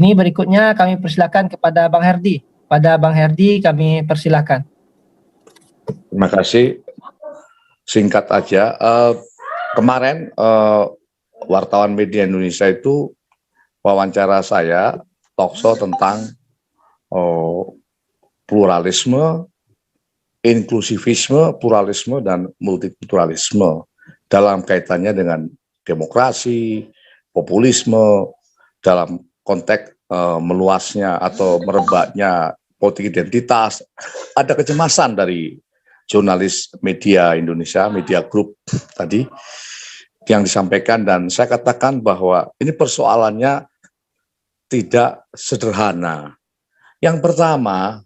Ini berikutnya kami persilakan kepada Bang Herdi. Pada Bang Herdi kami persilakan. Terima kasih. Singkat aja. Kemarin wartawan media Indonesia itu wawancara saya talkshow tentang pluralisme, inklusivisme, pluralisme, dan multikulturalisme dalam kaitannya dengan demokrasi, populisme, dalam konteks meluasnya atau merebaknya politik identitas. Ada kecemasan dari jurnalis media Indonesia, media group tadi yang disampaikan, dan saya katakan bahwa ini persoalannya tidak sederhana. Yang pertama,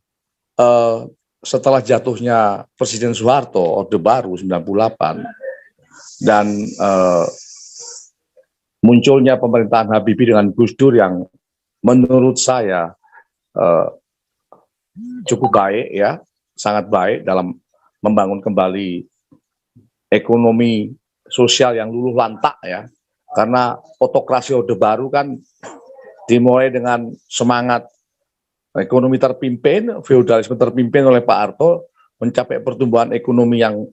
setelah jatuhnya Presiden Soeharto, Orde Baru 98, dan munculnya pemerintahan Habibie dengan Gus Dur yang menurut saya cukup baik, ya, sangat baik dalam membangun kembali ekonomi sosial yang luluh lantak, ya, karena otokrasi Orde Baru kan dimulai dengan semangat ekonomi terpimpin, feodalisme terpimpin oleh Pak Harto, mencapai pertumbuhan ekonomi yang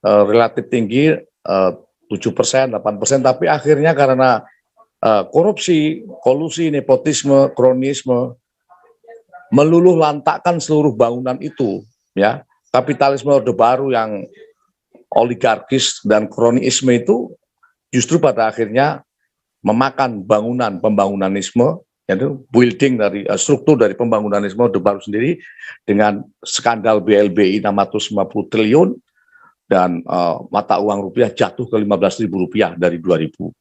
relatif tinggi, 7%, 8%, tapi akhirnya karena korupsi, kolusi, nepotisme, kronisme, meluluh lantakkan seluruh bangunan itu, ya. Kapitalisme Orde Baru yang oligarkis dan kronisme itu justru pada akhirnya memakan bangunan pembangunanisme, yaitu building dari struktur dari pembangunanisme Orde Baru sendiri, dengan skandal BLBI 650 triliun dan mata uang rupiah jatuh ke Rp15.000 dari 2000.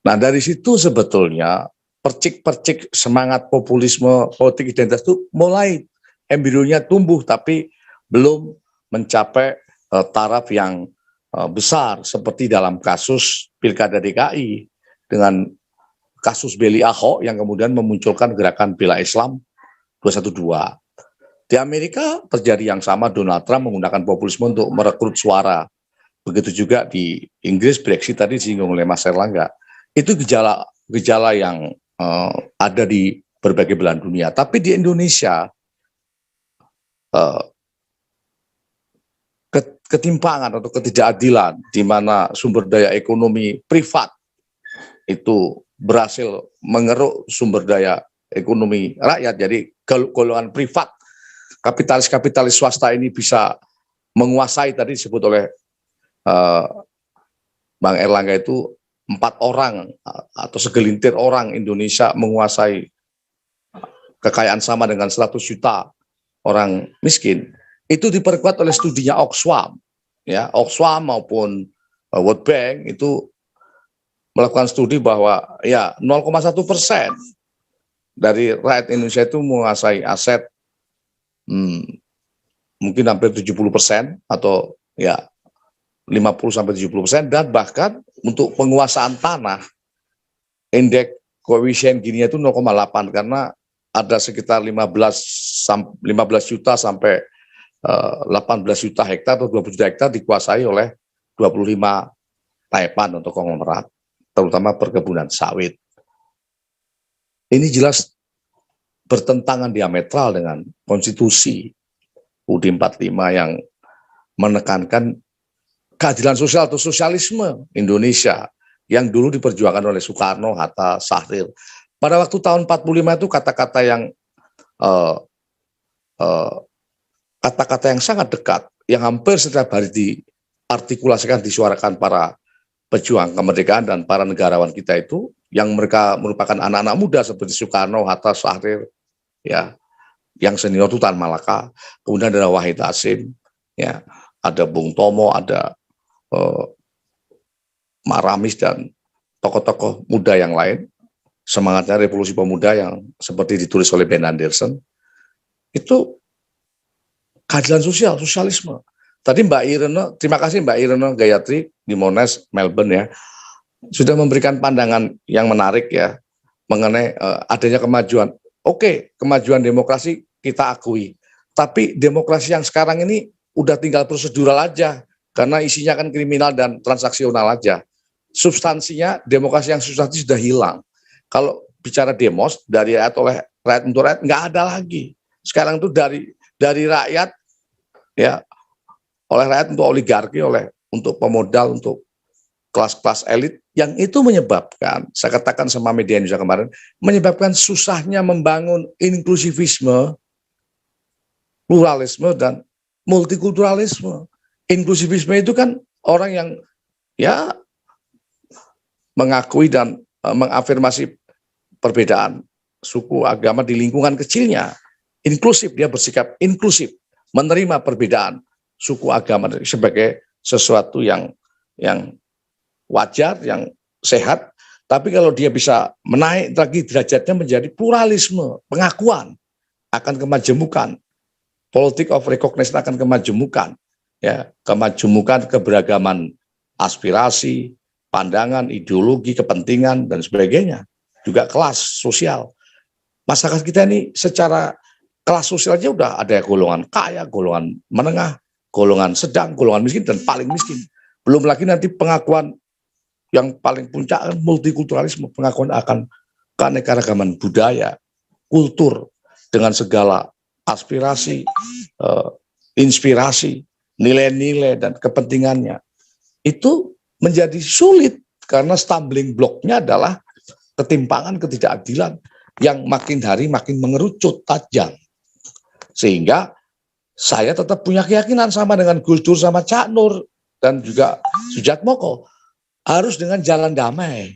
Nah, dari situ sebetulnya percik-percik semangat populisme politik identitas itu mulai embrionya tumbuh, tapi belum mencapai taraf yang besar seperti dalam kasus Pilkada DKI dengan kasus Beli Ahok yang kemudian memunculkan gerakan bela Islam 212. Di Amerika terjadi yang sama, Donald Trump menggunakan populisme untuk merekrut suara. Begitu juga di Inggris, Brexit tadi disinggung oleh Mas Erlangga. Itu gejala yang ada di berbagai belahan dunia. Tapi di Indonesia ketimpangan atau ketidakadilan di mana sumber daya ekonomi privat itu berhasil mengeruk sumber daya ekonomi rakyat. Jadi golongan privat, kapitalis swasta ini bisa menguasai, tadi disebut oleh Bang Erlangga itu 4 orang atau segelintir orang Indonesia menguasai kekayaan sama dengan 100 juta orang miskin. Itu diperkuat oleh studinya Oxfam, ya, Oxfam maupun World Bank itu melakukan studi bahwa ya 0,1% dari rakyat Indonesia itu menguasai aset mungkin hampir 70% atau ya 50-70%, dan bahkan untuk penguasaan tanah indeks koefisien Gini itu 0,8 karena ada sekitar 15 juta sampai 18 juta hektar atau 20 juta hektar dikuasai oleh 25 taipan untuk konglomerat, terutama perkebunan sawit. Ini jelas bertentangan diametral dengan konstitusi UUD 45 yang menekankan keadilan sosial atau sosialisme Indonesia yang dulu diperjuangkan oleh Soekarno, Hatta, Syahrir. Pada waktu tahun 45 itu kata-kata yang sangat dekat, yang hampir setiap hari diartikulasikan, disuarakan para pejuang kemerdekaan dan para negarawan kita itu, yang mereka merupakan anak-anak muda seperti Soekarno, Hatta, Syahrir, ya, yang senior itu Tan Malaka, kemudian ada Wahid Hasim, ya, ada Bung Tomo, ada Maramis dan tokoh-tokoh muda yang lain. Semangatnya revolusi pemuda yang seperti ditulis oleh Ben Anderson, itu keadilan sosial, sosialisme. Tadi Mbak Irene, terima kasih Mbak Irene Gayatri di Monash, Melbourne, ya, sudah memberikan pandangan yang menarik, ya, mengenai adanya kemajuan. Oke, kemajuan demokrasi kita akui, tapi demokrasi yang sekarang ini udah tinggal prosedural aja, karena isinya kan kriminal dan transaksional aja. Substansinya, demokrasi yang substansi sudah hilang. Kalau bicara demos dari rakyat oleh rakyat untuk rakyat, nggak ada lagi. Sekarang itu dari rakyat ya, oleh rakyat untuk oligarki, untuk pemodal, untuk kelas-kelas elit, yang itu menyebabkan, saya katakan sama media Indonesia kemarin, menyebabkan susahnya membangun inklusivisme, pluralisme, dan multikulturalisme. Inklusivisme itu kan orang yang ya mengakui dan mengafirmasi perbedaan suku, agama di lingkungan kecilnya. Inklusif, dia bersikap inklusif, menerima perbedaan suku, agama sebagai sesuatu yang wajar, yang sehat. Tapi kalau dia bisa menaik lagi derajatnya menjadi pluralisme, pengakuan akan kemajemukan, politik of recognition akan kemajemukan, ya, kemajemukan keberagaman aspirasi, pandangan, ideologi, kepentingan, dan sebagainya. Juga kelas sosial. Masyarakat kita ini secara kelas sosial aja udah ada golongan kaya, golongan menengah, golongan sedang, golongan miskin, dan paling miskin. Belum lagi nanti pengakuan yang paling puncak multikulturalisme, pengakuan akan keanekaragaman budaya, kultur, dengan segala aspirasi, inspirasi, nilai-nilai, dan kepentingannya. Itu menjadi sulit karena stumbling blocknya adalah ketimpangan, ketidakadilan yang makin hari makin mengerucut tajam. Sehingga saya tetap punya keyakinan sama dengan Gus Dur sama Cak Nur dan juga Sujatmoko, harus dengan jalan damai.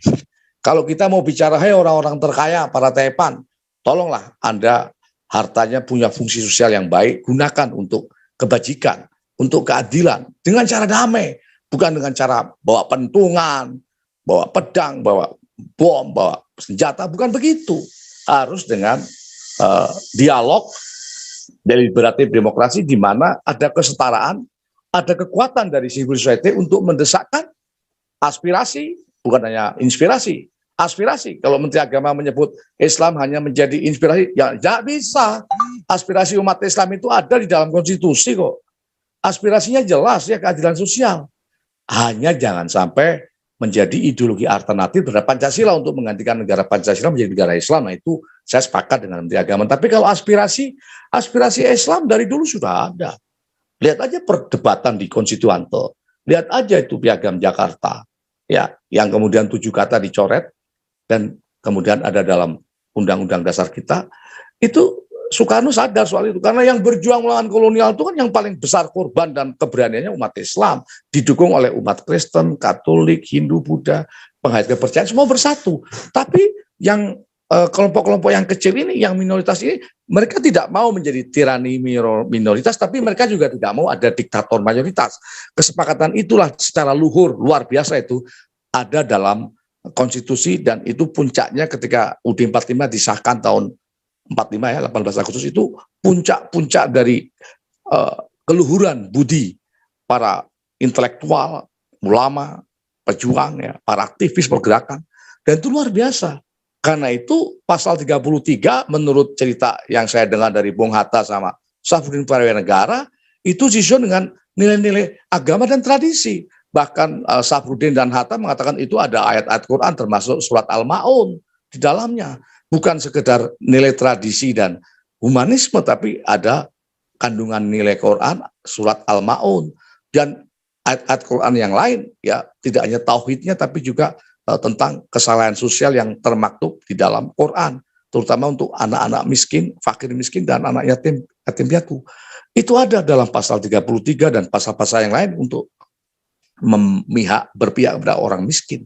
Kalau kita mau bicara, hai orang-orang terkaya, para tepan, tolonglah Anda hartanya punya fungsi sosial yang baik, gunakan untuk kebajikan, untuk keadilan, dengan cara damai. Bukan dengan cara bawa pentungan, bawa pedang, bawa bom, bawa senjata, bukan begitu. Harus dengan dialog, deliberatif demokrasi, di mana ada kesetaraan, ada kekuatan dari civil society untuk mendesakkan aspirasi, bukan hanya inspirasi, aspirasi. Kalau Menteri Agama menyebut Islam hanya menjadi inspirasi, ya tidak bisa. Aspirasi umat Islam itu ada di dalam konstitusi kok. Aspirasinya jelas ya, keadilan sosial. Hanya jangan sampai menjadi ideologi alternatif terhadap Pancasila untuk menggantikan negara Pancasila menjadi negara Islam. Nah itu saya sepakat dengan Menteri Agama. Tapi kalau aspirasi Islam dari dulu sudah ada. Lihat aja perdebatan di Konstituante. Lihat aja itu Piagam Jakarta. Ya, yang kemudian 7 kata dicoret dan kemudian ada dalam Undang-Undang Dasar kita. Itu Soekarno sadar soal itu, karena yang berjuang melawan kolonial itu kan yang paling besar korban dan keberaniannya umat Islam, didukung oleh umat Kristen, Katolik, Hindu, Buddha, penghayat kepercayaan, semua bersatu. Tapi yang kelompok-kelompok yang kecil ini, yang minoritas ini, mereka tidak mau menjadi tirani minoritas, tapi mereka juga tidak mau ada diktator mayoritas. Kesepakatan itulah secara luhur, luar biasa itu, ada dalam konstitusi, dan itu puncaknya ketika UUD 45 disahkan tahun 45 ya, 18 Agustus itu puncak-puncak dari keluhuran budi para intelektual, ulama, pejuang, ya, para aktivis pergerakan, dan itu luar biasa. Karena itu pasal 33 menurut cerita yang saya dengar dari Bung Hatta sama Safruddin Prawiranegara itu disusun dengan nilai-nilai agama dan tradisi. Bahkan Safruddin dan Hatta mengatakan itu ada ayat-ayat Quran termasuk surat Al-Ma'un di dalamnya. Bukan sekedar nilai tradisi dan humanisme, tapi ada kandungan nilai Quran, surat Al-Ma'un, dan ayat-ayat Quran yang lain, ya tidak hanya tauhidnya, tapi juga tentang kesalahan sosial yang termaktub di dalam Quran, terutama untuk anak-anak miskin, fakir miskin, dan anak yatim piatu. Itu ada dalam pasal 33 dan pasal-pasal yang lain untuk berpihak pada orang miskin.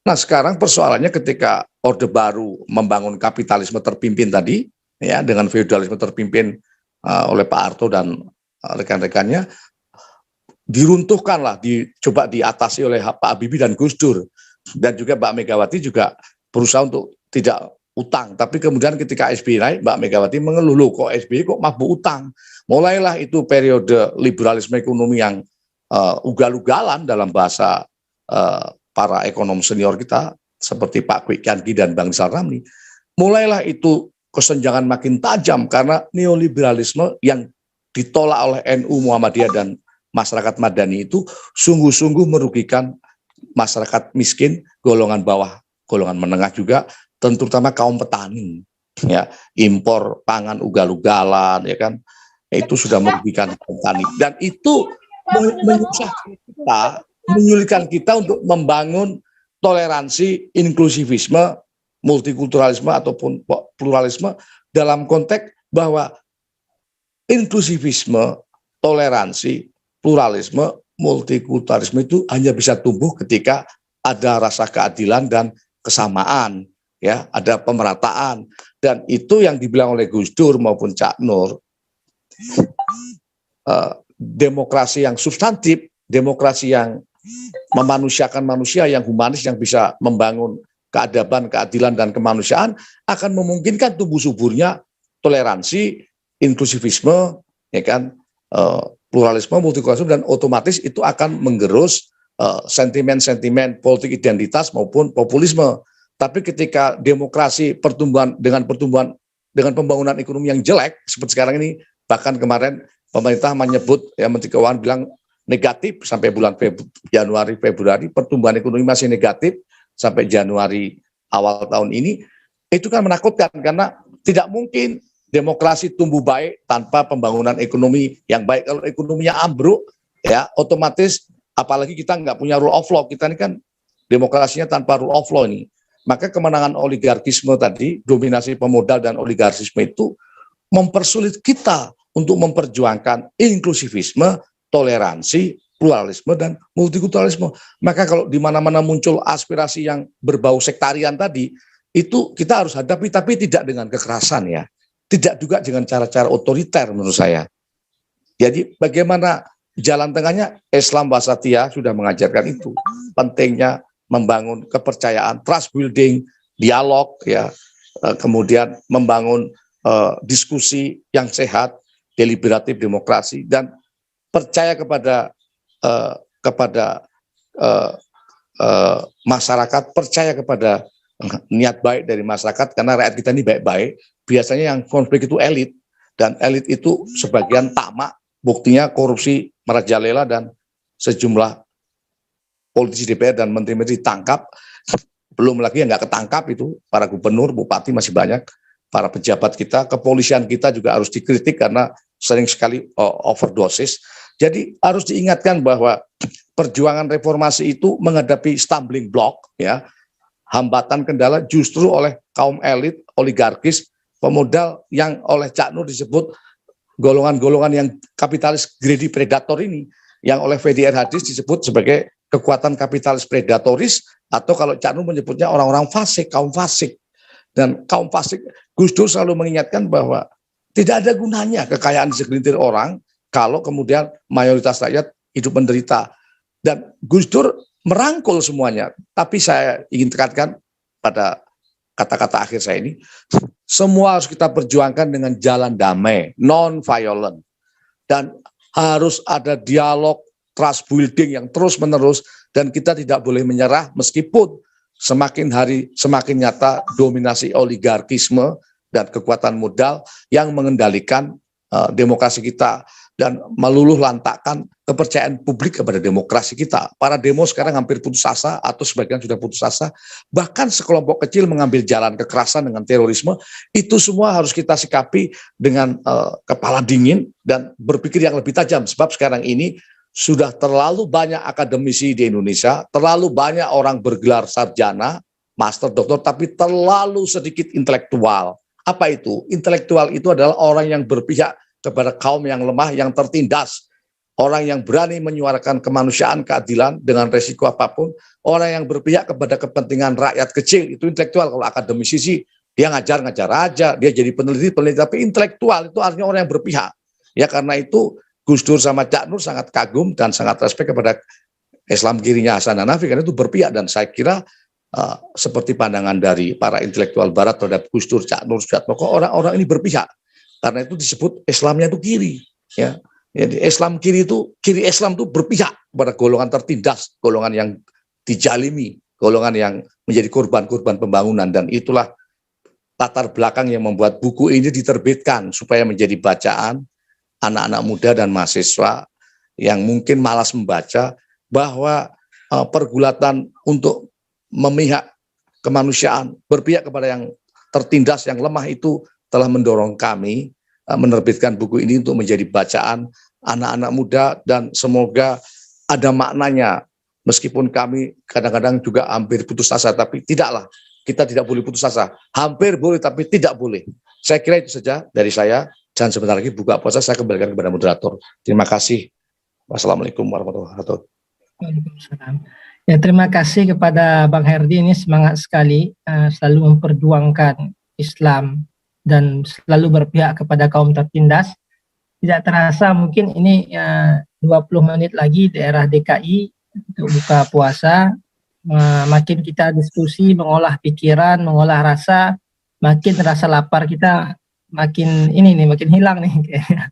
Nah sekarang persoalannya ketika Orde Baru membangun kapitalisme terpimpin tadi, ya dengan feudalisme terpimpin oleh Pak Harto dan rekan-rekannya, diruntuhkanlah, dicoba diatasi oleh Pak Habibie dan Gus Dur, dan juga Mbak Megawati juga berusaha untuk tidak utang. Tapi kemudian ketika SBY naik, Mbak Megawati mengeluh, loh kok SBY kok mabuk utang. Mulailah itu periode liberalisme ekonomi yang ugal-ugalan dalam bahasa para ekonom senior kita seperti Pak Kwik Kiangi dan Bang Rizal Ramli. Mulailah itu kesenjangan makin tajam karena neoliberalisme yang ditolak oleh NU, Muhammadiyah, dan masyarakat Madani itu sungguh-sungguh merugikan masyarakat miskin, golongan bawah, golongan menengah juga, terutama kaum petani, ya, impor pangan ugal-ugalan, ya kan, itu sudah merugikan petani, dan itu menyulitkan kita untuk membangun toleransi, inklusivisme, multikulturalisme ataupun pluralisme, dalam konteks bahwa inklusivisme, toleransi, pluralisme, multikulturalisme itu hanya bisa tumbuh ketika ada rasa keadilan dan kesamaan, ya, ada pemerataan, dan itu yang dibilang oleh Gus Dur maupun Cak Nur, demokrasi yang substantif, demokrasi yang memanusiakan manusia, yang humanis, yang bisa membangun keadaban, keadilan, dan kemanusiaan, akan memungkinkan tumbuh suburnya toleransi, inklusivisme, ya kan, pluralisme, multikulturalisme, dan otomatis itu akan menggerus sentimen-sentimen politik identitas maupun populisme. Tapi ketika demokrasi dengan pembangunan ekonomi yang jelek seperti sekarang ini, bahkan kemarin pemerintah menyebut, ya, Menteri Keuangan bilang negatif sampai bulan Januari Februari, pertumbuhan ekonomi masih negatif sampai Januari awal tahun ini, itu kan menakutkan karena tidak mungkin demokrasi tumbuh baik tanpa pembangunan ekonomi yang baik. Kalau ekonominya ambruk, ya otomatis, apalagi kita nggak punya rule of law, kita ini kan demokrasinya tanpa rule of law ini, maka kemenangan oligarkisme tadi, dominasi pemodal dan oligarkisme itu mempersulit kita untuk memperjuangkan inklusivisme, toleransi, pluralisme, dan multikulturalisme. Maka kalau di mana-mana muncul aspirasi yang berbau sektarian tadi, itu kita harus hadapi, tapi tidak dengan kekerasan, ya. Tidak juga dengan cara-cara otoriter menurut saya. Jadi bagaimana jalan tengahnya? Islam Wasatiyah sudah mengajarkan itu. Pentingnya membangun kepercayaan, trust building, dialog, ya, kemudian membangun diskusi yang sehat, deliberatif demokrasi, dan percaya kepada masyarakat, percaya kepada niat baik dari masyarakat, karena rakyat kita ini baik-baik. Biasanya yang konflik itu elit, dan elit itu sebagian tamak, buktinya korupsi merajalela, dan sejumlah politisi DPR dan menteri-menteri ditangkap. Belum lagi yang nggak ketangkap itu para gubernur, bupati, masih banyak para pejabat kita. Kepolisian kita juga harus dikritik karena sering sekali overdosis. Jadi harus diingatkan bahwa perjuangan reformasi itu menghadapi stumbling block, ya, hambatan kendala justru oleh kaum elit, oligarkis, pemodal yang oleh Cak Nur disebut golongan-golongan yang kapitalis greedy predator ini, yang oleh VDR Hadis disebut sebagai kekuatan kapitalis predatoris, atau kalau Cak Nur menyebutnya orang-orang fasik, kaum fasik. Dan kaum fasik, Gus Dur selalu mengingatkan bahwa tidak ada gunanya kekayaan segelintir orang kalau kemudian mayoritas rakyat hidup menderita. Dan Gus Dur merangkul semuanya. Tapi saya ingin tekankan pada kata-kata akhir saya ini, semua harus kita perjuangkan dengan jalan damai, non-violent. Dan harus ada dialog, trust building yang terus-menerus, dan kita tidak boleh menyerah meskipun semakin hari semakin nyata dominasi oligarkisme dan kekuatan modal yang mengendalikan demokrasi kita dan meluluh lantakkan kepercayaan publik kepada demokrasi kita. Para demo sekarang hampir putus asa atau sebagian sudah putus asa, bahkan sekelompok kecil mengambil jalan kekerasan dengan terorisme. Itu semua harus kita sikapi dengan kepala dingin dan berpikir yang lebih tajam, sebab sekarang ini sudah terlalu banyak akademisi di Indonesia, terlalu banyak orang bergelar sarjana, master, doktor, tapi terlalu sedikit intelektual. Apa itu? Intelektual itu adalah orang yang berpihak kepada kaum yang lemah, yang tertindas. Orang yang berani menyuarakan kemanusiaan, keadilan dengan resiko apapun. Orang yang berpihak kepada kepentingan rakyat kecil, itu intelektual. Kalau akademisi sih, dia ngajar-ngajar aja, dia jadi peneliti, tapi intelektual itu artinya orang yang berpihak. Ya, karena itu Gus Dur sama Cak Nur sangat kagum dan sangat respek kepada Islam kirinya Hasan Hanafi, karena itu berpihak. Dan saya kira seperti pandangan dari para intelektual barat terhadap Gus Dur, Cak Nur, Suryatmoko, orang-orang ini berpihak. Karena itu disebut Islamnya itu kiri, ya. Jadi Islam kiri itu, kiri Islam itu berpihak pada golongan tertindas, golongan yang dijalimi, golongan yang menjadi korban-korban pembangunan. Dan itulah latar belakang yang membuat buku ini diterbitkan supaya menjadi bacaan anak-anak muda dan mahasiswa yang mungkin malas membaca, bahwa pergulatan untuk memihak kemanusiaan, berpihak kepada yang tertindas, yang lemah itu telah mendorong kami menerbitkan buku ini untuk menjadi bacaan anak-anak muda, dan semoga ada maknanya. Meskipun kami kadang-kadang juga hampir putus asa, tapi tidaklah, kita tidak boleh putus asa. Hampir boleh, tapi tidak boleh. Saya kira itu saja dari saya, dan sebentar lagi buka puasa saya kembalikan kepada moderator. Terima kasih. Wassalamualaikum warahmatullahi wabarakatuh. Waalaikumsalam. Ya, terima kasih kepada Bang Herdi, ini semangat sekali selalu memperjuangkan Islam dan selalu berpihak kepada kaum tertindas. Tidak terasa mungkin ini 20 menit lagi daerah DKI untuk buka puasa. Makin kita diskusi, mengolah pikiran, mengolah rasa, makin rasa lapar kita makin ini nih, makin hilang nih kayaknya.